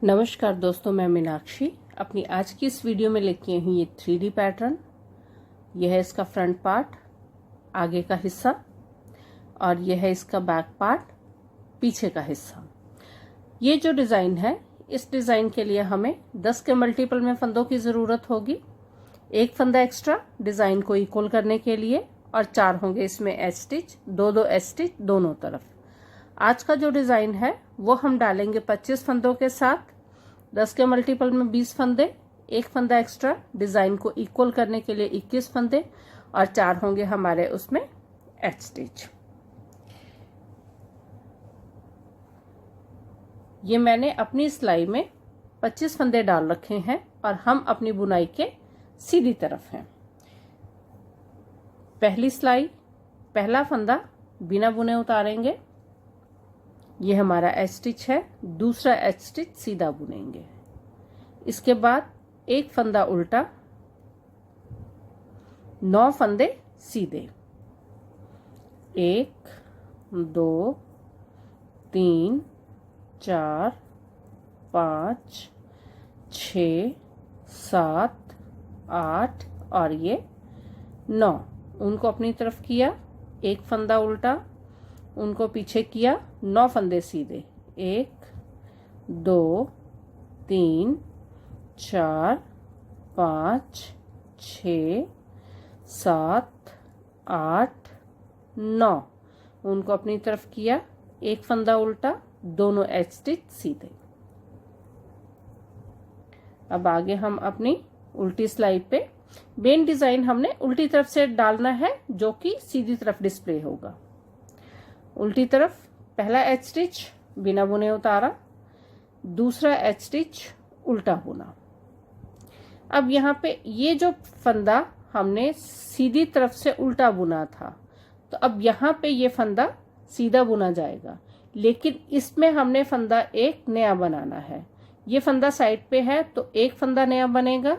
नमस्कार दोस्तों, मैं मीनाक्षी अपनी आज की इस वीडियो में लेके आई हूँ ये 3D पैटर्न। यह है इसका फ्रंट पार्ट, आगे का हिस्सा, और यह है इसका बैक पार्ट, पीछे का हिस्सा। ये जो डिज़ाइन है, इस डिज़ाइन के लिए हमें 10 के मल्टीपल में फंदों की ज़रूरत होगी। एक फंदा एक्स्ट्रा डिज़ाइन को इक्वल करने के लिए, और 4 होंगे इसमें एच स्टिच, 2-2 एच स्टिच दोनों तरफ। आज का जो डिज़ाइन है वो हम डालेंगे 25 फंदों के साथ, 10 के मल्टीपल में 20 फंदे, एक फंदा एक्स्ट्रा डिज़ाइन को इक्वल करने के लिए 21 फंदे, और 4 होंगे हमारे उसमें एच स्टिच। ये मैंने अपनी सिलाई में 25 फंदे डाल रखे हैं और हम अपनी बुनाई के सीधी तरफ हैं। पहली सिलाई, पहला फंदा बिना बुने उतारेंगे, ये हमारा एच स्टिच है। दूसरा एच स्टिच सीधा बुनेंगे। इसके बाद एक फंदा उल्टा, 9 फंदे सीधे, 1 2 3 4 5 6 7 8 और ये 9। उनको अपनी तरफ किया, एक फंदा उल्टा, उनको पीछे किया, 9 फंदे सीधे, 1 2 3 4 5 6 7 8 9। उनको अपनी तरफ किया, एक फंदा उल्टा, दोनों एच स्टिच सीधे। अब आगे हम अपनी उल्टी सिलाई पे मेन डिजाइन हमने उल्टी तरफ से डालना है, जो कि सीधी तरफ डिस्प्ले होगा। उल्टी तरफ पहला एच स्टिच बिना बुने उतारा, दूसरा एच स्टिच उल्टा बुना। अब यहाँ पे ये जो फंदा हमने सीधी तरफ से उल्टा बुना था, तो अब यहाँ पे ये फंदा सीधा बुना जाएगा, लेकिन इसमें हमने फंदा एक नया बनाना है। ये फंदा साइड पे है तो एक फंदा नया बनेगा,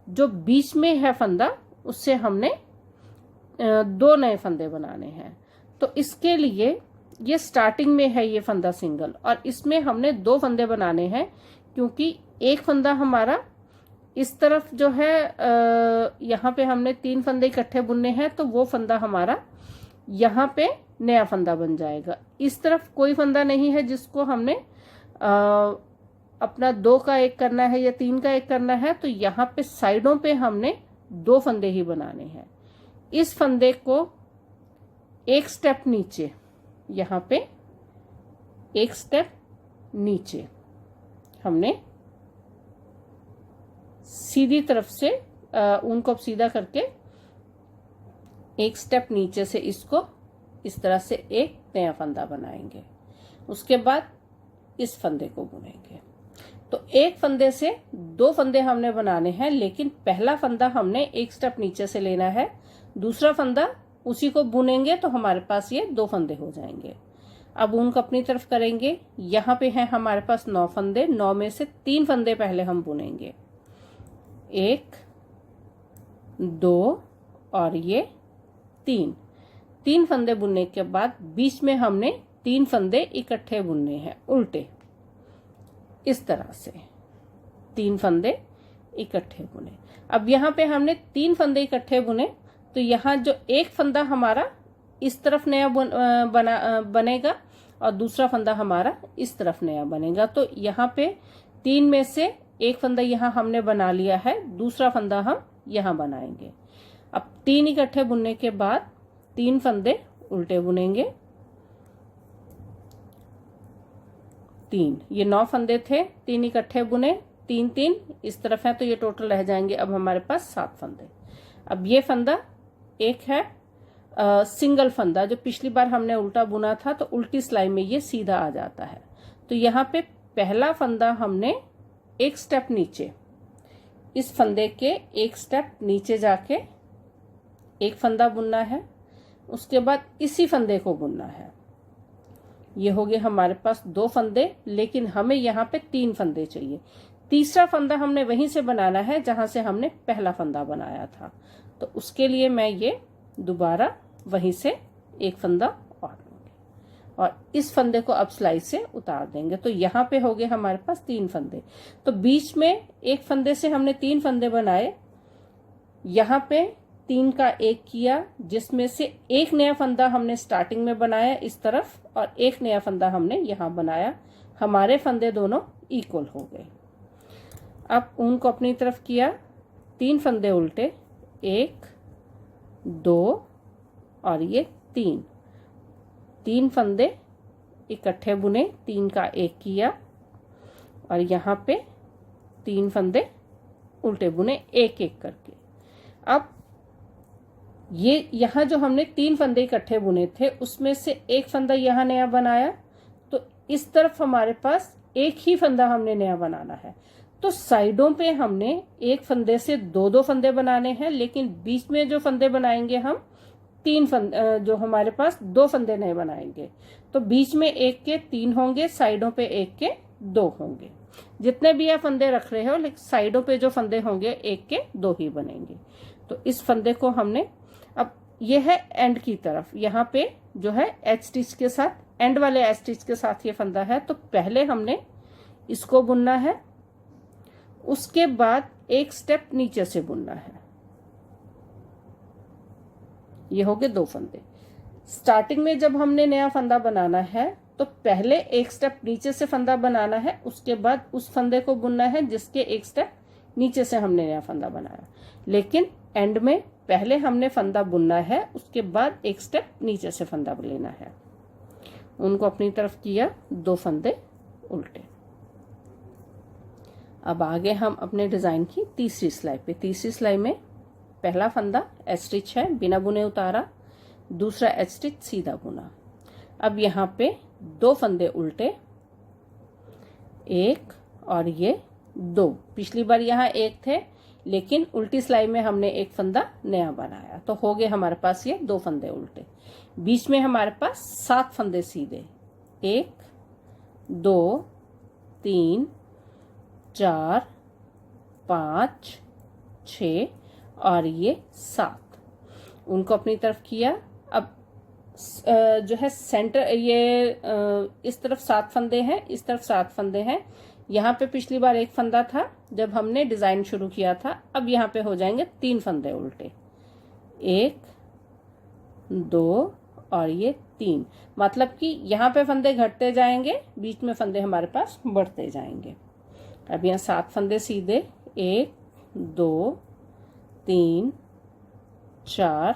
जो बीच में है फंदा उससे हमने 2 नए फंदे बनाने हैं। तो इसके लिए ये स्टार्टिंग में है ये फंदा सिंगल, और इसमें हमने 2 फंदे बनाने हैं, क्योंकि एक फंदा हमारा इस तरफ जो है यहाँ पे हमने 3 फंदे इकट्ठे बुनने हैं, तो वो फंदा हमारा यहाँ पे नया फंदा बन जाएगा। इस तरफ कोई फंदा नहीं है जिसको हमने अपना 2 का एक करना है या 3 का एक करना है, तो यहाँ पे साइडों पे हमने 2 फंदे ही बनाने हैं। इस फंदे को एक स्टेप नीचे, यहाँ पे एक स्टेप नीचे हमने सीधी तरफ से उनको सीधा करके एक स्टेप नीचे से इसको इस तरह से एक नया फंदा बनाएंगे। उसके बाद इस फंदे को बुनेंगे। तो एक फंदे से 2 फंदे हमने बनाने हैं, लेकिन पहला फंदा हमने एक स्टेप नीचे से लेना है, दूसरा फंदा उसी को बुनेंगे तो हमारे पास ये 2 फंदे हो जाएंगे। अब उनको अपनी तरफ करेंगे। यहाँ पे हैं हमारे पास 9 फंदे, 9 में से 3 फंदे पहले हम बुनेंगे, 1 2 और ये 3 फंदे बुनने के बाद बीच में हमने 3 फंदे इकट्ठे बुनने हैं उल्टे, इस तरह से 3 फंदे इकट्ठे बुने। अब यहाँ पे हमने 3 फंदे इकट्ठे बुने, तो यहाँ जो एक फंदा हमारा इस तरफ नया बनेगा और दूसरा फंदा हमारा इस तरफ नया बनेगा। तो यहाँ पे 3 में से एक फंदा यहाँ हमने बना लिया है, दूसरा फंदा हम यहाँ बनाएंगे। अब 3 इकट्ठे बुनने के बाद 3 फंदे उल्टे बुनेंगे, 3, ये 9 फंदे थे, 3 इकट्ठे बुने, 3 3 इस तरफ है, तो ये टोटल रह जाएंगे अब हमारे पास 7 फंदे। अब ये फंदा एक है सिंगल फंदा, जो पिछली बार हमने उल्टा बुना था, तो उल्टी सिलाई में ये सीधा आ जाता है। तो यहाँ पे पहला फंदा हमने एक स्टेप नीचे, इस फंदे के एक स्टेप नीचे जाके एक फंदा बुनना है, उसके बाद इसी फंदे को बुनना है। ये हो गए हमारे पास 2 फंदे, लेकिन हमें यहाँ पे 3 फंदे चाहिए। तीसरा फंदा हमने वहीं से बनाना है जहां से हमने पहला फंदा बनाया था, तो उसके लिए मैं ये दोबारा वहीं से एक फंदा और लूंगी। और इस फंदे को अब सिलाई से उतार देंगे। तो यहाँ पे हो गए हमारे पास 3 फंदे। तो बीच में एक फंदे से हमने 3 फंदे बनाए, यहाँ पे 3 का 1 किया, जिसमें से एक नया फंदा हमने स्टार्टिंग में बनाया इस तरफ और एक नया फंदा हमने यहाँ बनाया। हमारे फंदे दोनों इक्वल हो गए। अब ऊन को अपनी तरफ किया, 3 फंदे उल्टे, 1 2 और ये 3 फंदे इकट्ठे बुने, 3 का 1 किया और यहाँ पे 3 फंदे उल्टे बुने एक एक करके। अब ये यहाँ जो हमने 3 फंदे इकट्ठे बुने थे उसमें से एक फंदा यहाँ नया बनाया, तो इस तरफ हमारे पास एक ही फंदा हमने नया बनाना है। तो साइडों पे हमने एक फंदे से 2-2 फंदे बनाने हैं, लेकिन बीच में जो फंदे बनाएंगे हम 3 फंदे, जो हमारे पास 2 फंदे नए बनाएंगे। तो बीच में एक के 3 होंगे, साइडों पे एक के 2 होंगे। जितने भी आप फंदे रख रहे हो, लेकिन साइडों पे जो फंदे होंगे एक के 2 ही बनेंगे। तो इस फंदे को हमने, अब ये है एंड की तरफ, यहाँ पे जो है एच स्टिच के साथ, एंड वाले एच स्टिच के साथ ये फंदा है। तो पहले हमने इसको बुनना है, उसके बाद एक स्टेप नीचे से बुनना है। ये हो गए 2 फंदे। स्टार्टिंग में जब हमने नया फंदा बनाना है तो पहले एक स्टेप नीचे से फंदा बनाना है, उसके बाद उस फंदे को बुनना है जिसके एक स्टेप नीचे से हमने नया फंदा बनाया। लेकिन एंड में पहले हमने फंदा बुनना है, उसके बाद एक स्टेप नीचे से फंदा लेना है। उनको अपनी तरफ किया, 2 फंदे उल्टे। अब आगे हम अपने डिजाइन की तीसरी सिलाई पे। तीसरी सिलाई में पहला फंदा एच स्टिच है, बिना बुने उतारा, दूसरा एच स्टिच सीधा बुना। अब यहाँ पे 2 फंदे उल्टे, 1 और ये 2। पिछली बार यहाँ 1 थे, लेकिन उल्टी सिलाई में हमने एक फंदा नया बनाया, तो हो गए हमारे पास ये 2 फंदे उल्टे। बीच में हमारे पास 7 फंदे सीधे, 1 2 3 4 5 6 और ये 7। उनको अपनी तरफ किया। अब जो है सेंटर, ये इस तरफ 7 फंदे हैं, इस तरफ 7 फंदे हैं। यहाँ पे पिछली बार 1 फंदा था जब हमने डिजाइन शुरू किया था। अब यहाँ पे हो जाएंगे 3 फंदे उल्टे, 1 2 और ये 3। मतलब कि यहाँ पे फंदे घटते जाएंगे, बीच में फंदे हमारे पास बढ़ते जाएंगे। अब यहाँ 7 फंदे सीधे, 1 2 3 4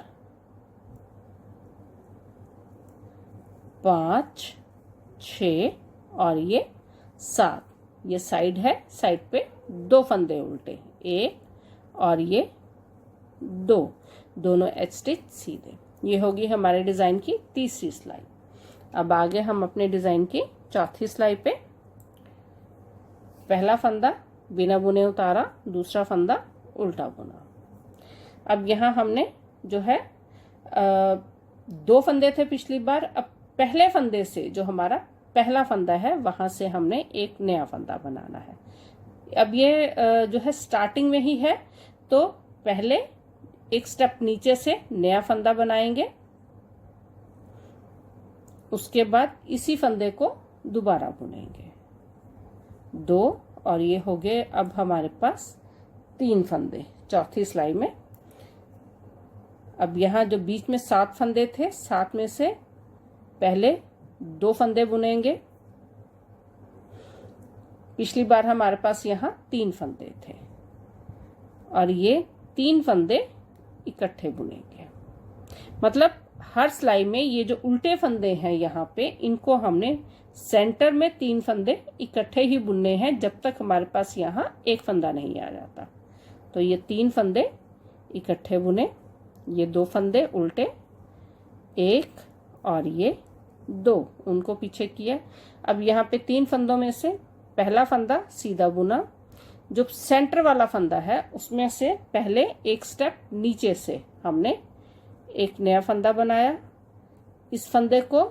5 6 और ये 7। ये साइड है, साइड पे 2 फंदे उल्टे, 1 और ये 2, दोनों एच स्टिच सीधे। ये होगी हमारे डिजाइन की तीसरी सिलाई। अब आगे हम अपने डिजाइन की चौथी सिलाई पे। पहला फंदा बिना बुने उतारा, दूसरा फंदा उल्टा बुना। अब यहाँ हमने जो है 2 फंदे थे पिछली बार। अब पहले फंदे से जो हमारा पहला फंदा है वहां से हमने एक नया फंदा बनाना है। अब ये जो है स्टार्टिंग में ही है, तो पहले एक स्टेप नीचे से नया फंदा बनाएंगे, उसके बाद इसी फंदे को दोबारा बुनेंगे। 2 और ये हो गए अब हमारे पास 3 फंदे चौथी सिलाई में। अब यहाँ जो बीच में 7 फंदे थे, 7 में से पहले 2 फंदे बुनेंगे। पिछली बार हमारे पास यहाँ 3 फंदे थे और ये 3 फंदे इकट्ठे बुनेंगे। मतलब हर सिलाई में ये जो उल्टे फंदे हैं यहाँ पे, इनको हमने सेंटर में 3 फंदे इकट्ठे ही बुनने हैं जब तक हमारे पास यहाँ एक फंदा नहीं आ जाता। तो ये 3 फंदे इकट्ठे बुने, ये 2 फंदे उल्टे, 1 और ये 2, उनको पीछे किया। अब यहाँ पे 3 फंदों में से पहला फंदा सीधा बुना। जो सेंटर वाला फंदा है उसमें से पहले एक स्टेप नीचे से हमने एक नया फंदा बनाया, इस फंदे को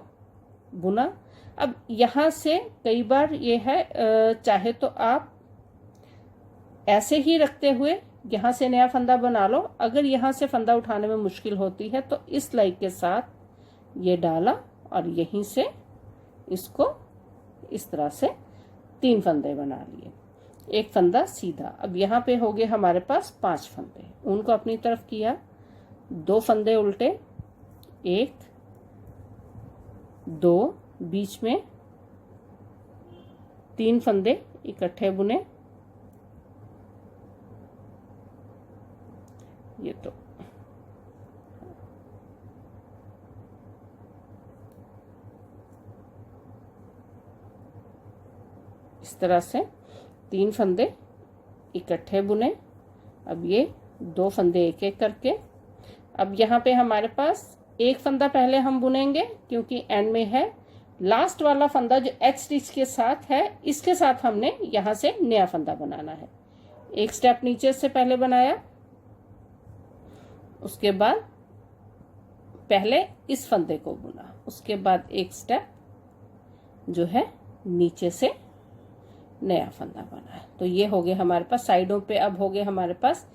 बुना। अब यहाँ से कई बार ये है, चाहे तो आप ऐसे ही रखते हुए यहाँ से नया फंदा बना लो। अगर यहाँ से फंदा उठाने में मुश्किल होती है तो इस सिलाई के साथ ये डाला और यहीं से इसको इस तरह से 3 फंदे बना लिए, एक फंदा सीधा। अब यहाँ पे हो गए हमारे पास 5 फंदे, उनको अपनी तरफ किया, 2 फंदे उल्टे, 1 2, बीच में 3 फंदे इकट्ठे बुने, ये तो इस तरह से 3 फंदे इकट्ठे बुने। अब ये 2 फंदे एक एक करके, अब यहाँ पे हमारे पास एक फंदा पहले हम बुनेंगे क्योंकि एंड में है, लास्ट वाला फंदा जो एच स्टिच के साथ है इसके साथ हमने यहाँ से नया फंदा बनाना है। एक स्टेप नीचे से पहले बनाया, उसके बाद पहले इस फंदे को बुना, उसके बाद एक स्टेप जो है नीचे से नया फंदा बना है। तो ये हो गए हमारे पास साइडों पे, अब हो गए हमारे पास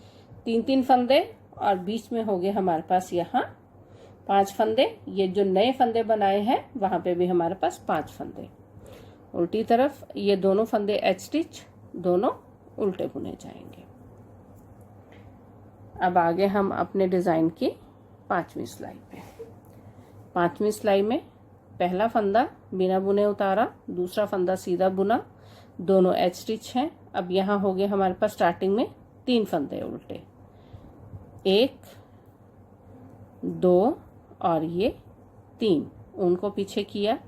3-3 फंदे और बीच में हो गए हमारे पास यहाँ 5 फंदे। ये जो नए फंदे बनाए हैं वहां पे भी हमारे पास 5 फंदे। उल्टी तरफ ये दोनों फंदे एच स्टिच दोनों उल्टे बुने जाएंगे। अब आगे हम अपने डिजाइन की 5वीं सिलाई पे। 5वीं सिलाई में पहला फंदा बिना बुने उतारा, दूसरा फंदा सीधा बुना, दोनों एच स्टिच हैं। अब यहाँ हो गए हमारे पास स्टार्टिंग में 3 फंदे उल्टे, 1 2 और ये 3, उनको पीछे किया,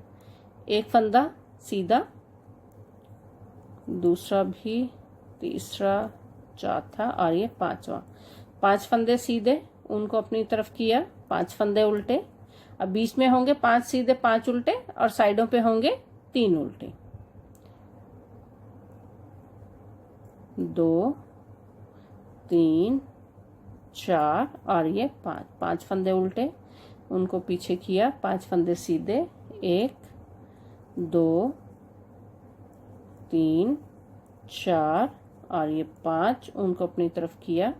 एक फंदा सीधा, दूसरा भी, तीसरा, चौथा और ये 5वां, 5 फंदे सीधे, उनको अपनी तरफ किया, 5 फंदे उल्टे। अब बीच में होंगे 5 सीधे 5 उल्टे और साइडों पे होंगे 3 उल्टे, 2 3 4 और ये 5 फंदे उल्टे, उनको पीछे किया, 5 फंदे सीधे, 1 2 3 4 और ये 5, उनको अपनी तरफ किया,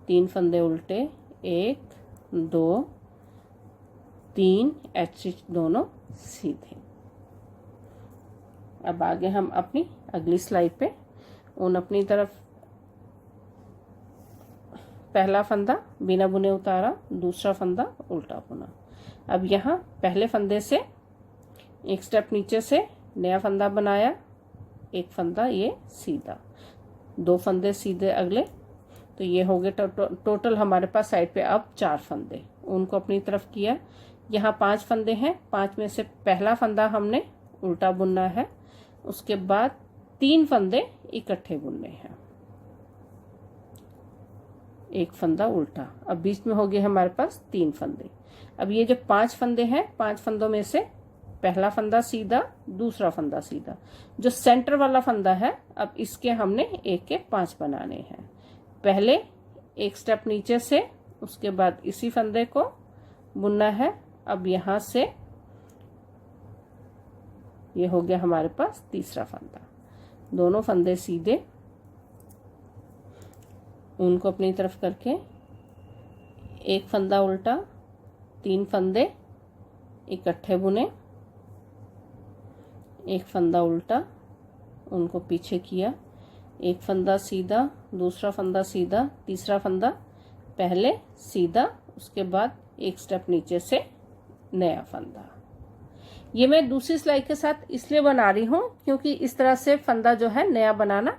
3 फंदे उल्टे, 1 2 3 एच स्टिच दोनों सीधे। अब आगे हम अपनी अगली सिलाई पे उन अपनी तरफ पहला फंदा बिना बुने उतारा, दूसरा फंदा उल्टा बुना। अब यहाँ पहले फंदे से एक स्टेप नीचे से नया फंदा बनाया, एक फंदा ये सीधा, 2 फंदे सीधे अगले, तो ये हो गए टोटल हमारे पास साइड पे अब 4 फंदे, उनको अपनी तरफ किया। यहाँ 5 फंदे हैं, 5 में से पहला फंदा हमने उल्टा बुनना है, उसके बाद 3 फंदे इकट्ठे बुनने हैं, एक फंदा उल्टा। अब बीच में हो गए हमारे पास 3 फंदे। अब ये जो 5 फंदे हैं, 5 फंदों में से पहला फंदा सीधा, दूसरा फंदा सीधा, जो सेंटर वाला फंदा है अब इसके हमने 1 के 5 बनाने हैं। पहले एक स्टेप नीचे से, उसके बाद इसी फंदे को बुनना है। अब यहाँ से ये हो गया हमारे पास तीसरा फंदा, दोनों फंदे सीधे, उनको अपनी तरफ करके एक फंदा उल्टा, 3 फंदे इकट्ठे बुने, एक फंदा उल्टा, उनको पीछे किया, एक फंदा सीधा, दूसरा फंदा सीधा, तीसरा फंदा पहले सीधा, उसके बाद एक स्टेप नीचे से नया फंदा। ये मैं दूसरी सिलाई के साथ इसलिए बना रही हूँ क्योंकि इस तरह से फंदा जो है नया बनाना,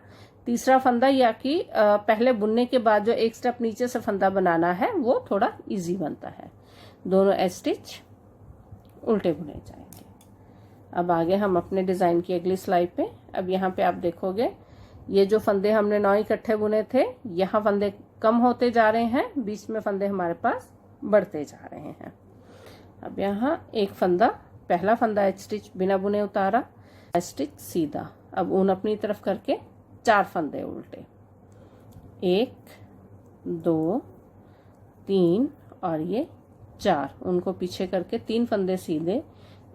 तीसरा फंदा या कि पहले बुनने के बाद जो एक स्टेप नीचे से फंदा बनाना है वो थोड़ा इजी बनता है। दोनों एच स्टिच उल्टे बुने जाएंगे। अब आगे हम अपने डिजाइन की अगली सिलाई पे। अब यहाँ पे आप देखोगे ये जो फंदे हमने 9 इकट्ठे बुने थे, यहाँ फंदे कम होते जा रहे हैं, बीच में फंदे हमारे पास बढ़ते जा रहे हैं। अब यहाँ एक फंदा, पहला फंदा एच स्टिच बिना बुने उतारा, एच स्टिच सीधा। अब ऊन अपनी तरफ करके 4 फंदे उल्टे, 1 2 3 और ये 4, उनको पीछे करके 3 फंदे सीधे,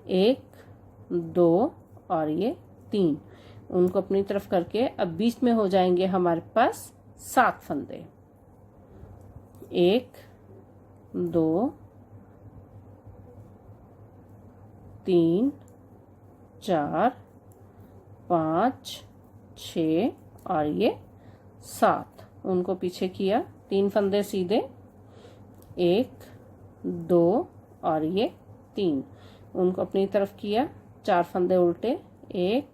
1 2 और ये 3, उनको अपनी तरफ करके अब बीच में हो जाएंगे हमारे पास 7 फंदे, 1 2 3 4 5 6 और ये 7। उनको पीछे किया, 3 फंदे सीधे, 1 2 और ये 3। उनको अपनी तरफ किया, 4 फंदे उल्टे, 1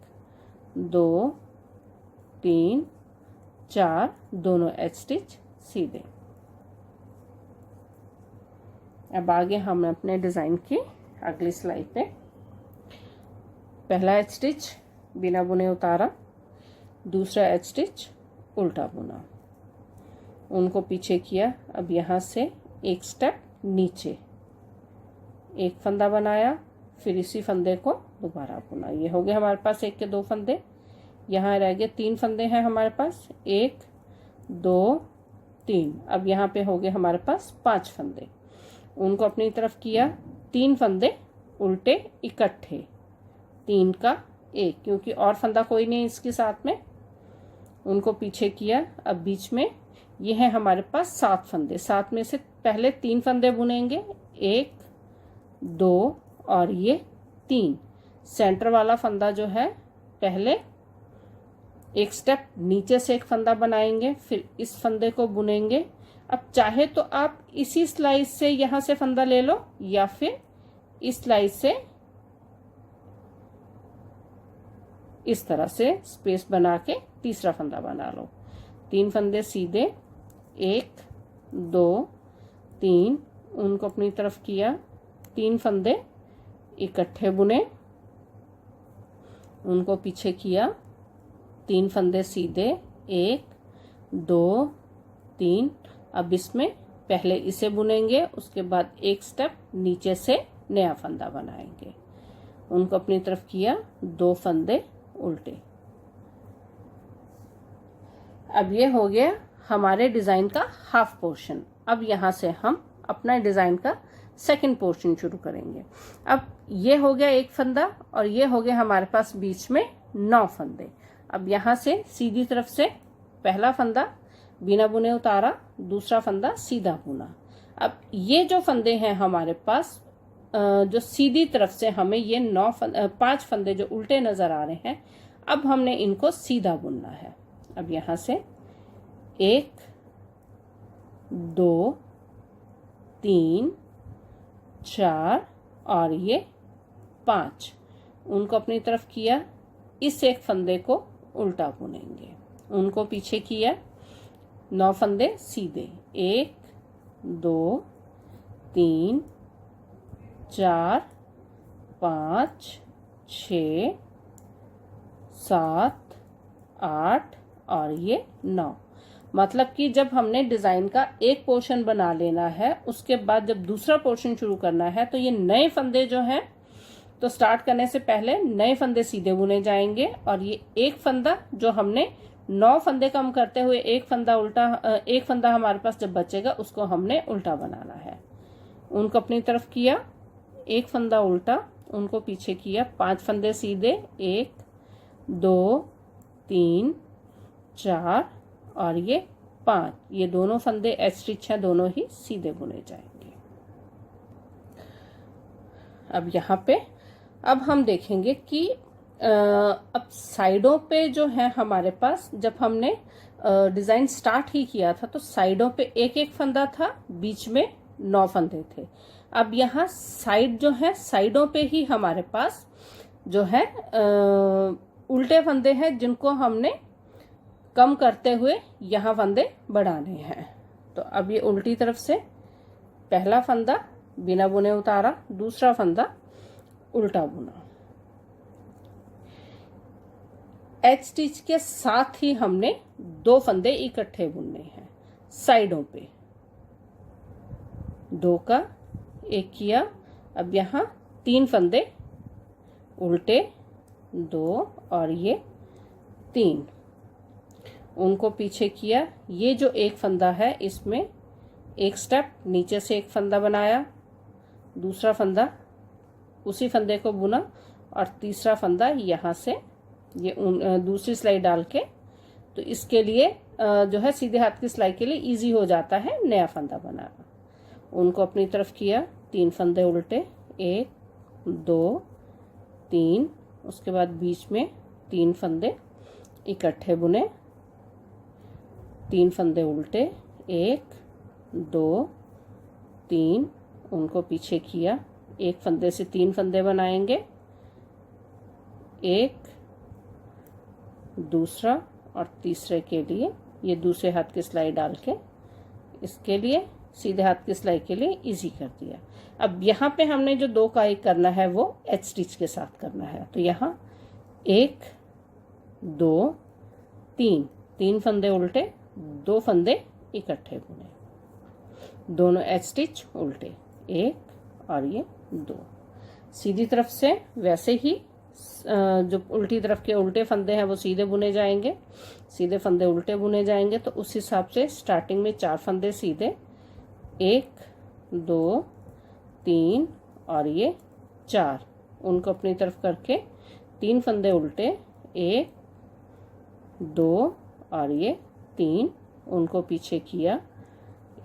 2 3 4, दोनों एच स्टिच सीधे। अब आगे हम अपने डिज़ाइन की अगली सिलाई पे पहला एच स्टिच बिना बुने उतारा, दूसरा एच स्टिच उल्टा बुना, उनको पीछे किया। अब यहाँ से एक स्टेप नीचे, एक फंदा बनाया, फिर इसी फंदे को दोबारा बुना। ये हो गए हमारे पास 1 के 2 फंदे। यहाँ रह गए 3 फंदे हैं हमारे पास, 1 2 3। अब यहाँ पे हो गए हमारे पास 5 फंदे। उनको अपनी तरफ किया, 3 फंदे उल्टे इकट्ठे, 3 का 1, क्योंकि और फंदा कोई नहीं इसके साथ में। उनको पीछे किया। अब बीच में ये है हमारे पास 7 फंदे। 7 में से पहले 3 फंदे बुनेंगे, 1 2 और ये 3। सेंटर वाला फंदा जो है पहले एक स्टेप नीचे से एक फंदा बनाएंगे, फिर इस फंदे को बुनेंगे। अब चाहे तो आप इसी स्लाइस से यहाँ से फंदा ले लो, या फिर इस स्लाइस से इस तरह से स्पेस बना के तीसरा फंदा बना लो। 3 फंदे सीधे, 1 2 3। उनको अपनी तरफ किया, 3 फंदे इकट्ठे बुने, उनको पीछे किया, 3 फंदे सीधे, 1 2 3। अब इसमें पहले इसे बुनेंगे, उसके बाद एक स्टेप नीचे से नया फंदा बनाएंगे। उनको अपनी तरफ किया, 2 फंदे उल्टे। अब ये हो गया हमारे डिज़ाइन का हाफ पोर्शन। अब यहाँ से हम अपना डिज़ाइन का सेकंड पोर्शन शुरू करेंगे। अब ये हो गया 1 फंदा और ये हो गया हमारे पास बीच में 9 फंदे। अब यहाँ से सीधी तरफ से पहला फंदा बिना बुने उतारा, दूसरा फंदा सीधा बुना। अब ये जो फंदे हैं हमारे पास, जो सीधी तरफ से हमें ये 5 फंदे जो उल्टे नजर आ रहे हैं, अब हमने इनको सीधा बुनना है। अब यहाँ से 1 2 3 4 और ये 5। उनको अपनी तरफ किया, इस एक फंदे को उल्टा बुनेंगे। उनको पीछे किया, 9 फंदे सीधे, 1 2 3 4 5 6 7 8 और ये 9। मतलब कि जब हमने डिज़ाइन का एक पोर्शन बना लेना है, उसके बाद जब दूसरा पोर्शन शुरू करना है, तो ये नए फंदे जो हैं, तो स्टार्ट करने से पहले नए फंदे सीधे बुने जाएंगे। और ये एक फंदा जो हमने 9 फंदे कम करते हुए एक फंदा उल्टा, एक फंदा हमारे पास जब बचेगा उसको हमने उल्टा बनाना है। उनको अपनी तरफ किया, 1 फंदा उल्टा, उनको पीछे किया, 5 फंदे सीधे, 1 2 3 4 और ये 5। ये दोनों फंदे एच स्टिच हैं, दोनों ही सीधे बुने जाएंगे। अब यहाँ पे अब हम देखेंगे कि अब साइडों पे जो है हमारे पास, जब हमने डिज़ाइन स्टार्ट ही किया था तो साइडों पे एक एक फंदा था, बीच में 9 फंदे थे। अब यहाँ साइड जो है, साइडों पे ही हमारे पास जो है उल्टे फंदे हैं, जिनको हमने कम करते हुए यहाँ फंदे बढ़ाने हैं। तो अब ये उल्टी तरफ से पहला फंदा बिना बुने उतारा, दूसरा फंदा उल्टा बुना। एच स्टिच के साथ ही हमने 2 फंदे इकट्ठे बुनने हैं साइडों पे, 2 का 1 किया। अब यहाँ 3 फंदे उल्टे, 2 और ये 3। उनको पीछे किया। ये जो एक फंदा है, इसमें एक स्टेप नीचे से एक फंदा बनाया, दूसरा फंदा उसी फंदे को बुना और तीसरा फंदा यहाँ से ये दूसरी सिलाई डाल के, तो इसके लिए जो है सीधे हाथ की सिलाई के लिए इजी हो जाता है नया फंदा बनाना। उनको अपनी तरफ किया, 3 फंदे उल्टे, 1 2 3 उसके बाद बीच में 3 फंदे इकट्ठे बुने, 3 फंदे उल्टे, 1 2 3, उनको पीछे किया, एक फंदे से 3 फंदे बनाएंगे, एक, दूसरा और तीसरे के लिए ये दूसरे हाथ की सिलाई डाल के इसके लिए सीधे हाथ की सिलाई के लिए इजी कर दिया। अब यहाँ पे हमने जो 2 का 1 करना है वो एच स्टिच के साथ करना है। तो यहाँ 1 2 3, 3 फंदे उल्टे, 2 फंदे इकट्ठे बुने, दोनों एच स्टिच उल्टे, 1 और ये 2। सीधी तरफ से वैसे ही जो उल्टी तरफ के उल्टे फंदे हैं वो सीधे बुने जाएंगे, सीधे फंदे उल्टे बुने जाएंगे। तो उस हिसाब से स्टार्टिंग में 4 फंदे सीधे, 1 2 3 और ये 4, उनको अपनी तरफ करके 3 फंदे उल्टे, 1 2 और ये 3, उनको पीछे किया,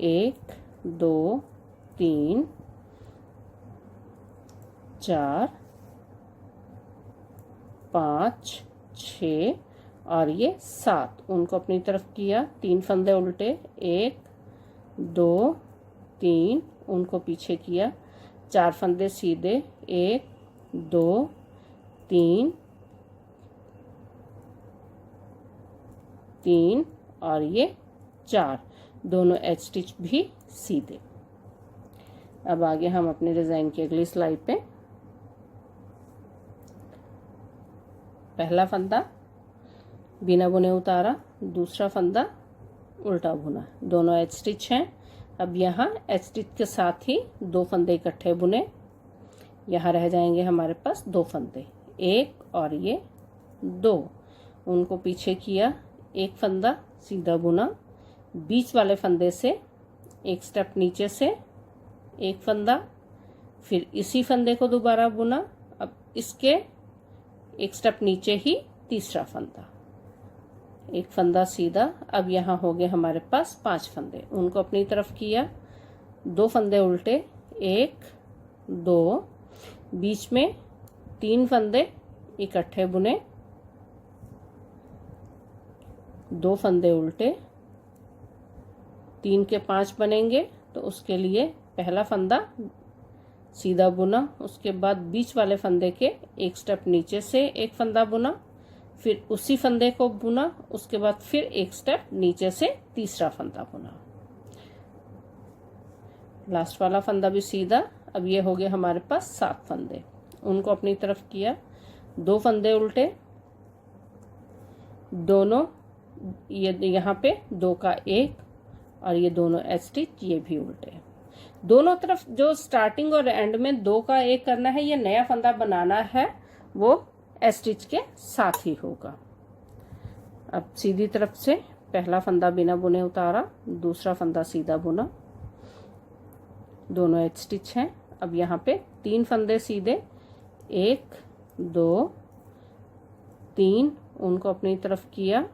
1 2 3 4 5 6 और ये 7, उनको अपनी तरफ किया, 3 फंदे उल्टे, 1 2 3, उनको पीछे किया, 4 फंदे सीधे, 1 2 3 3 और ये 4, दोनों एच स्टिच भी सीधे। अब आगे हम अपने डिज़ाइन की अगली सिलाई पे पहला फंदा बिना बुने उतारा, दूसरा फंदा उल्टा बुना, दोनों एच स्टिच हैं। अब यहाँ एच स्टिच के साथ ही 2 फंदे इकट्ठे बुने, यहाँ रह जाएंगे हमारे पास 2 फंदे, 1 और ये 2, उनको पीछे किया, एक फंदा सीधा बुना, बीच वाले फंदे से एक स्टेप नीचे से एक फंदा, फिर इसी फंदे को दोबारा बुना, अब इसके एक स्टेप नीचे ही तीसरा फंदा, एक फंदा सीधा। अब यहाँ हो गए हमारे पास 5 फंदे, उनको अपनी तरफ किया, 2 फंदे उल्टे, 1 2, बीच में 3 फंदे इकट्ठे बुने, 2 फंदे उल्टे, 3 के 5 बनेंगे। तो उसके लिए पहला फंदा सीधा बुना, उसके बाद बीच वाले फंदे के एक स्टेप नीचे से एक फंदा बुना, फिर उसी फंदे को बुना, उसके बाद फिर एक स्टेप नीचे से तीसरा फंदा बुना, लास्ट वाला फंदा भी सीधा। अब ये हो गए हमारे पास 7 फंदे, उनको अपनी तरफ किया, 2 फंदे उल्टे, दोनों ये यहाँ पे 2 का 1 और ये दोनों एच स्टिच ये भी उल्टे, दोनों तरफ जो स्टार्टिंग और एंड में 2 का 1 करना है, ये नया फंदा बनाना है वो एच स्टिच के साथ ही होगा। अब सीधी तरफ से पहला फंदा बिना बुने उतारा, दूसरा फंदा सीधा बुना, दोनों एच स्टिच हैं। अब यहाँ पे 3 फंदे सीधे, 1 2 3, उनको अपनी तरफ किया,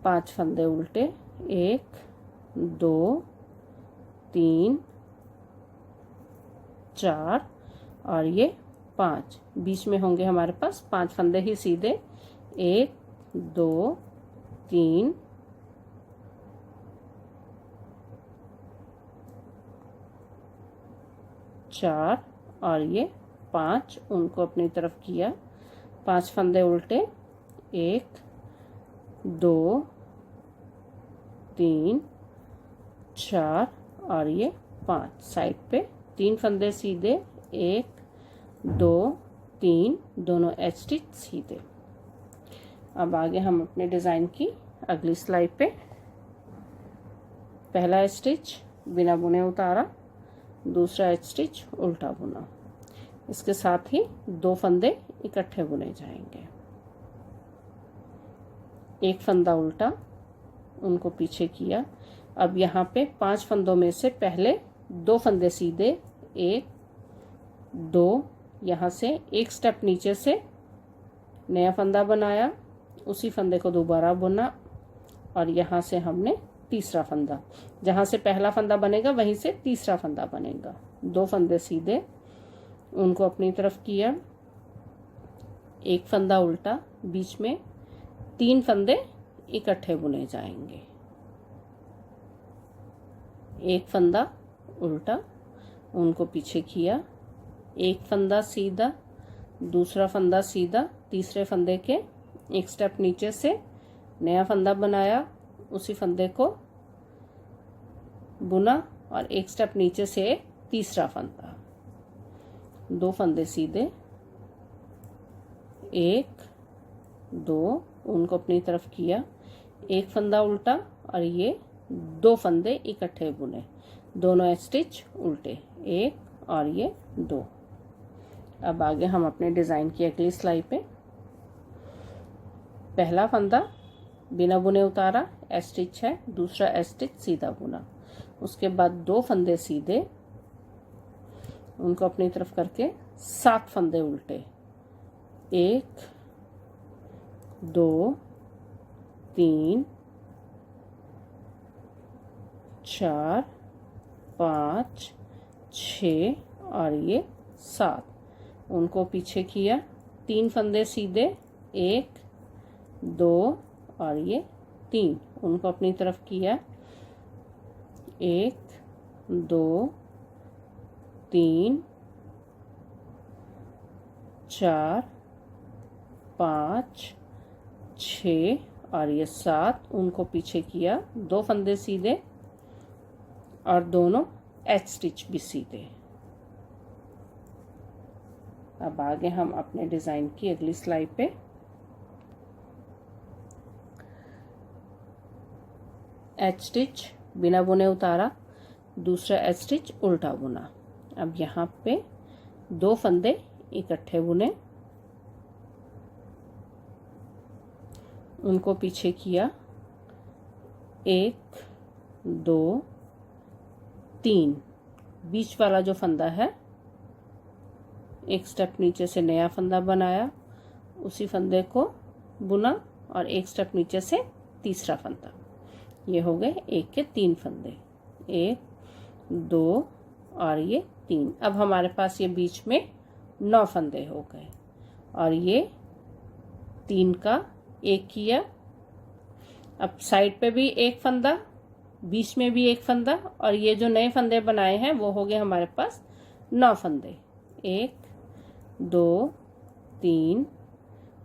5 फंदे उल्टे, 1 2 3 4 और ये 5, बीच में होंगे हमारे पास 5 फंदे ही सीधे, 1 2 3 4 और ये 5, उनको अपनी तरफ किया, 5 फंदे उल्टे, 1 2 3 4 और ये 5, साइड पे 3 फंदे सीधे, 1 2 3, दोनों एच स्टिच सीधे। अब आगे हम अपने डिज़ाइन की अगली सिलाई पे पहला एच स्टिच बिना बुने उतारा, दूसरा एच स्टिच उल्टा बुना, इसके साथ ही 2 फंदे इकट्ठे बुने जाएंगे, एक फंदा उल्टा, उनको पीछे किया। अब यहाँ पे 5 फंदों में से पहले 2 फंदे सीधे, 1 2, यहाँ से एक स्टेप नीचे से नया फंदा बनाया, उसी फंदे को दोबारा बुना और यहाँ से हमने तीसरा फंदा, जहाँ से पहला फंदा बनेगा वहीं से तीसरा फंदा बनेगा, 2 फंदे सीधे, उनको अपनी तरफ किया, एक फंदा उल्टा, बीच में 3 फंदे इकट्ठे बुने जाएंगे। एक फंदा उल्टा, उनको पीछे किया, एक फंदा सीधा, दूसरा फंदा सीधा, तीसरे फंदे के एक स्टेप नीचे से नया फंदा बनाया, उसी फंदे को बुना और एक स्टेप नीचे से तीसरा फंदा, 2 फंदे सीधे, 1 2, उनको अपनी तरफ किया, एक फंदा उल्टा और ये 2 फंदे इकट्ठे बुने, दोनों स्टिच उल्टे, 1 और ये 2। अब आगे हम अपने डिज़ाइन की अगली सिलाई पे पहला फंदा बिना बुने उतारा, स्टिच है, दूसरा स्टिच सीधा बुना, उसके बाद 2 फंदे सीधे, उनको अपनी तरफ करके 7 फंदे उल्टे, 1 2 3 4 5 6 और ये 7, उनको पीछे किया, 3 फंदे सीधे, 1 2 और ये 3, उनको अपनी तरफ किया, 1 2 3 4 5 6 और ये 7, उनको पीछे किया, 2 फंदे सीधे और दोनों एच स्टिच भी सीधे। अब आगे हम अपने डिज़ाइन की अगली सिलाई पे एच स्टिच बिना बुने उतारा, दूसरा एच स्टिच उल्टा बुना। अब यहाँ पे 2 फंदे इकट्ठे बुने, उनको पीछे किया, 1 2 3, बीच वाला जो फंदा है एक स्टेप नीचे से नया फंदा बनाया, उसी फंदे को बुना और एक स्टेप नीचे से तीसरा फंदा, ये हो गए 1 के 3 फंदे, 1 2 और ये 3। अब हमारे पास ये बीच में 9 फंदे हो गए और ये 3 का 1 किया। अब साइड पे भी 1 फंदा, बीच में भी 1 फंदा और ये जो नए फंदे बनाए हैं वो हो गए हमारे पास 9 फंदे, 1 2 3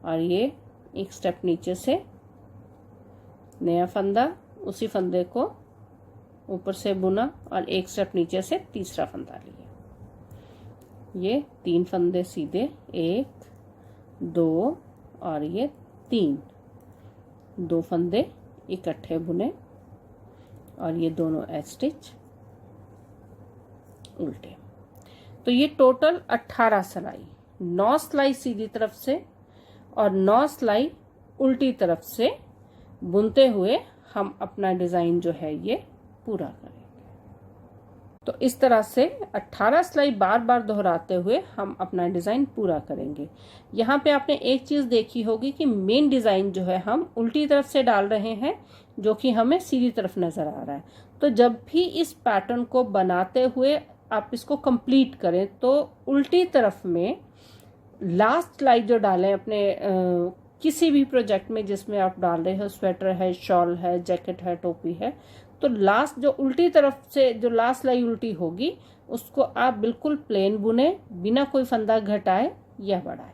और ये एक स्टेप नीचे से नया फंदा, उसी फंदे को ऊपर से बुना और एक स्टेप नीचे से तीसरा फंदा लिया, ये 3 फंदे सीधे, 1 2 और ये 3, 2 फंदे इकट्ठे बुने और ये दोनों एच स्टिच उल्टे। तो ये टोटल 18 सिलाई, 9 सिलाई सीधी तरफ से और 9 सिलाई उल्टी तरफ से बुनते हुए हम अपना डिज़ाइन जो है ये पूरा करेंगे। तो इस तरह से 18 सिलाई बार बार दोहराते हुए हम अपना डिज़ाइन पूरा करेंगे। यहाँ पे आपने एक चीज़ देखी होगी कि मेन डिज़ाइन जो है हम उल्टी तरफ से डाल रहे हैं, जो कि हमें सीधी तरफ नज़र आ रहा है। तो जब भी इस पैटर्न को बनाते हुए आप इसको कंप्लीट करें तो उल्टी तरफ में लास्ट सिलाई जो डालें अपने किसी भी प्रोजेक्ट में जिसमें आप डाल रहे हो, स्वेटर है, शॉल है, जैकेट है, टोपी है, तो लास्ट जो उल्टी तरफ से जो लास्ट सिलाई उल्टी होगी उसको आप बिल्कुल प्लेन बुने, बिना कोई फंदा घटाए या बढ़ाए।